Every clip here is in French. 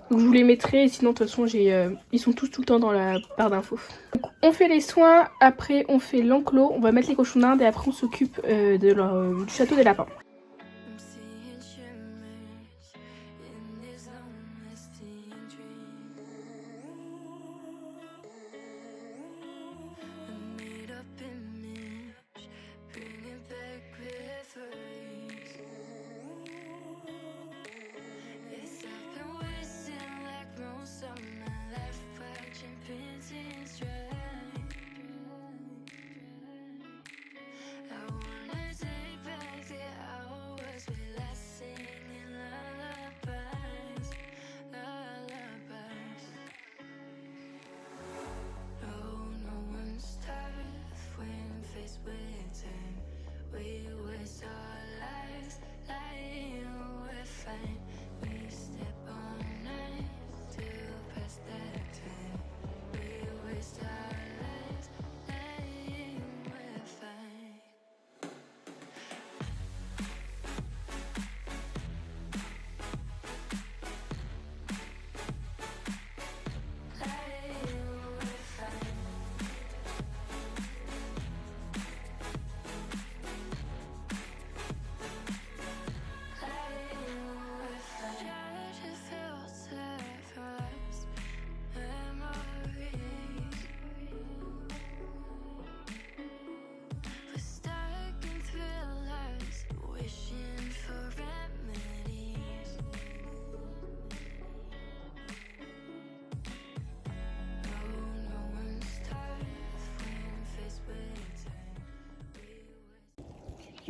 Donc je vous les mettrai, sinon de toute façon ils sont tous tout le temps dans la barre d'infos. On fait les soins, après on fait l'enclos, on va mettre les cochons d'Inde et après on s'occupe du château des lapins.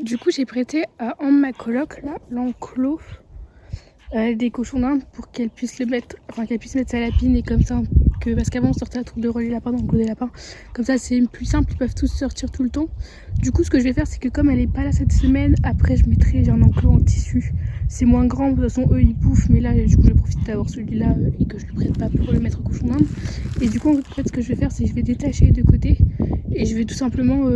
Du coup j'ai prêté à ma coloc là l'enclos des cochons d'Inde pour qu'elle puisse le mettre, enfin qu'elle puisse mettre sa lapine et comme ça parce qu'avant on sortait la troupe de relais lapins dans l'enclos des lapins, comme ça c'est plus simple, ils peuvent tous sortir tout le temps. Du coup ce que je vais faire c'est que comme elle est pas là cette semaine, après je mettrai un enclos en tissu, c'est moins grand, de toute façon eux ils bouffent, mais là du coup je profite d'avoir celui-là et que je le prête pas pour le mettre au cochon d'Inde. Et du coup en fait ce que je vais faire c'est que je vais détacher les deux côtés et je vais tout simplement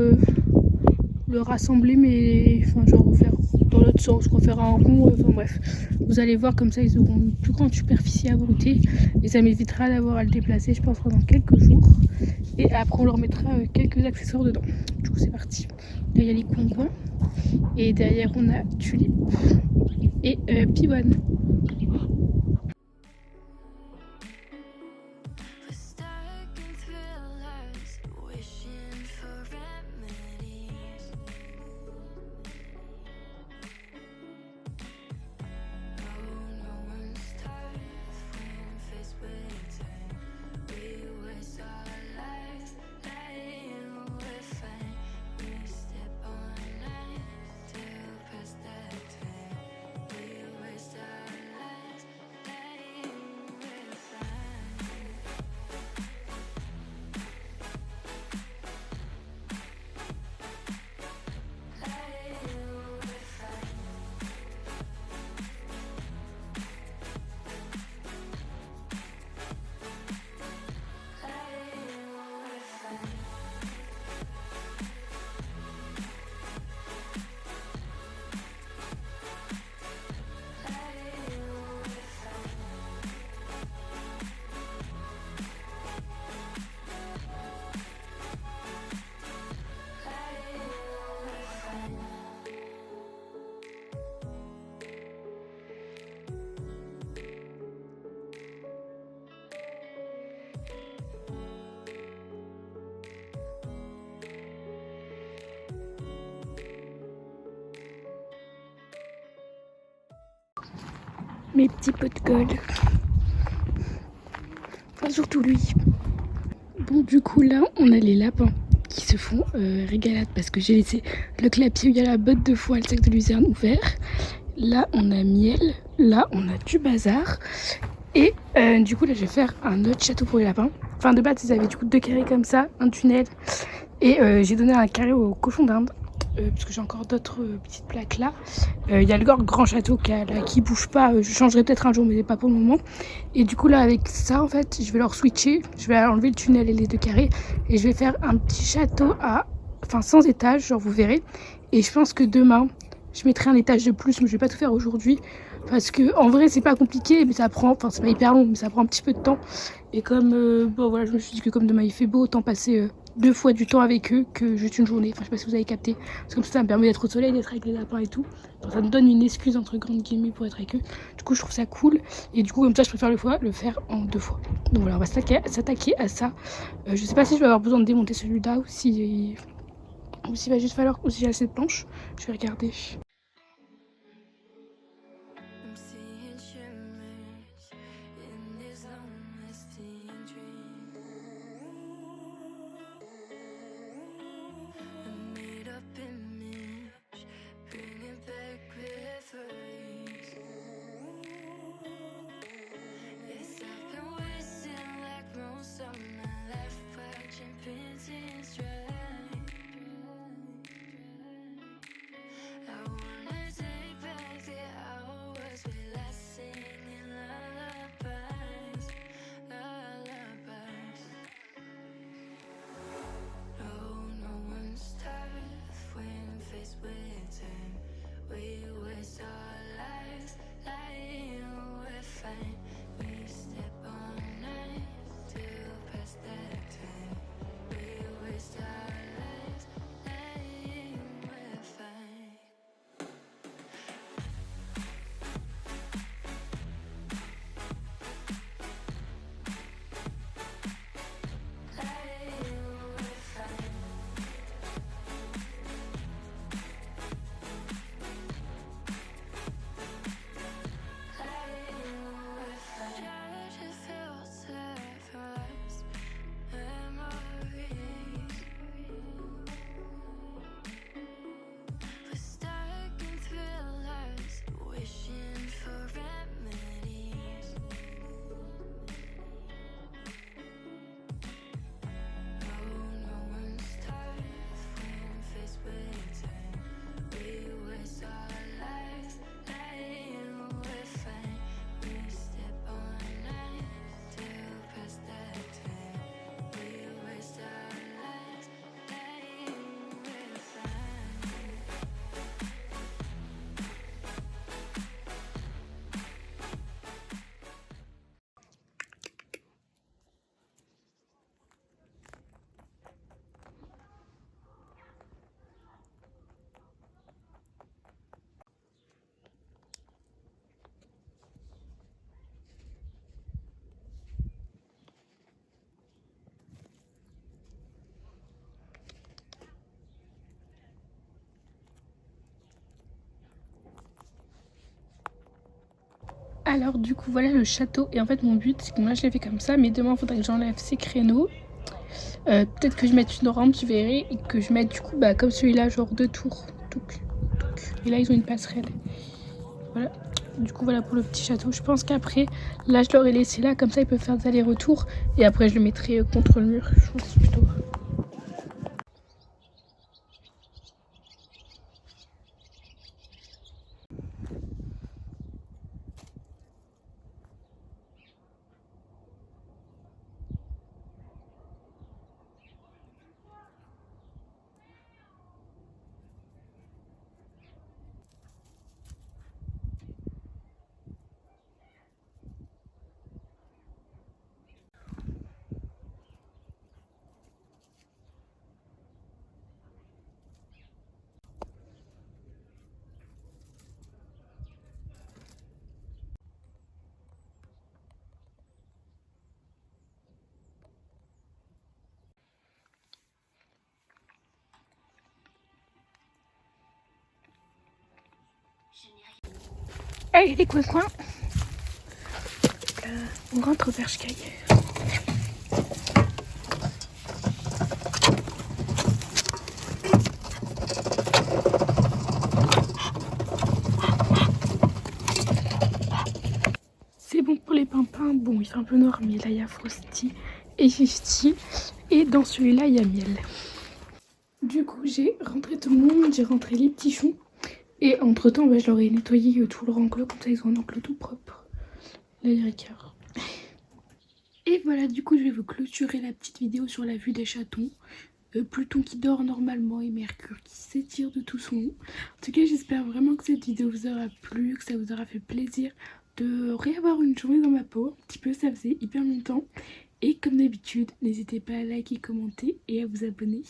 le rassembler, mais enfin genre faire dans l'autre sens, quoi, faire un rond, enfin bref, vous allez voir, comme ça ils auront une plus grande superficie à brouter et ça m'évitera d'avoir à le déplacer, je pense, pendant quelques jours. Et après on leur mettra quelques accessoires dedans. Du coup c'est parti. Là il y a les coins et derrière on a Tulipe et Pivoine. Mes petits pots de colle. Enfin, surtout lui. Bon, du coup, là, on a les lapins qui se font régalade parce que j'ai laissé le clapier où il y a la botte de foie, le sac de luzerne ouvert. Là, on a Miel. Là, on a du bazar. Et du coup, là, je vais faire un autre château pour les lapins. Enfin, de base, ils avaient du coup 2 carrés comme ça, un tunnel. Et j'ai donné un carré au cochon d'Inde. Parce que j'ai encore d'autres petites plaques là. Il y a le grand château qui bouge pas. Je changerai peut-être un jour, mais pas pour le moment. Et du coup là avec ça en fait, je vais leur switcher. Je vais enlever le tunnel et les 2 carrés. Et je vais faire un petit château sans étage, genre vous verrez. Et je pense que demain, je mettrai un étage de plus, mais je vais pas tout faire aujourd'hui. Parce que en vrai c'est pas compliqué, mais ça prend, enfin c'est pas hyper long, mais ça prend un petit peu de temps. Et comme bon voilà, je me suis dit que comme demain il fait beau, autant passer 2 fois du temps avec eux que juste une journée. Enfin je sais pas si vous avez capté. Parce que comme ça me permet d'être au soleil, d'être avec les lapins et tout. Enfin, ça me donne une excuse entre grandes guillemets pour être avec eux. Du coup je trouve ça cool. Et du coup comme ça je préfère le faire en 2 fois. Donc voilà, on va s'attaquer à ça. Je sais pas si je vais avoir besoin de démonter celui-là ou si va juste falloir, ou si j'ai assez de planches. Je vais regarder. I'm seeing shimmers in this long-lasting dream. A made-up image, bringing back memories. Yes, I've been wasting like most of my life, watching paintings dry. I wanna take back the hours we last singing lullabies, lullabies. No one's tough when faced with time. We waste our lives lying we're fine. We step on knives to pass that time. We waste our lives lying we're fine. Alors du coup voilà le château, et en fait mon but c'est que moi je l'ai fait comme ça, mais demain il faudrait que j'enlève ces créneaux, peut-être que je mette une rampe, tu verrais, et que je mette du coup comme celui-là, genre 2 tours, et là ils ont une passerelle, voilà. Du coup voilà pour le petit château. Je pense qu'après là je l'aurais laissé là, comme ça ils peuvent faire des allers-retours, et après je le mettrai contre le mur, je pense plutôt. Allez les coins, on rentre au Berchtesgaden. C'est bon pour les pimpins. Bon, il fait un peu noir, mais là il y a Frosty et 50, et dans celui-là il y a Miel. Du coup j'ai rentré tout le monde, j'ai rentré les petits choux, et entre temps je leur ai nettoyé tout leur enclos, comme ça ils ont un enclos tout propre. Là il Ricard. Et voilà, du coup je vais vous clôturer la petite vidéo sur la vue des chatons. Pluton qui dort normalement et Mercure qui s'étire de tout son long. En tout cas, j'espère vraiment que cette vidéo vous aura plu, que ça vous aura fait plaisir de réavoir une journée dans ma peau. Un petit peu, ça faisait hyper longtemps. Et comme d'habitude, n'hésitez pas à liker, commenter et à vous abonner.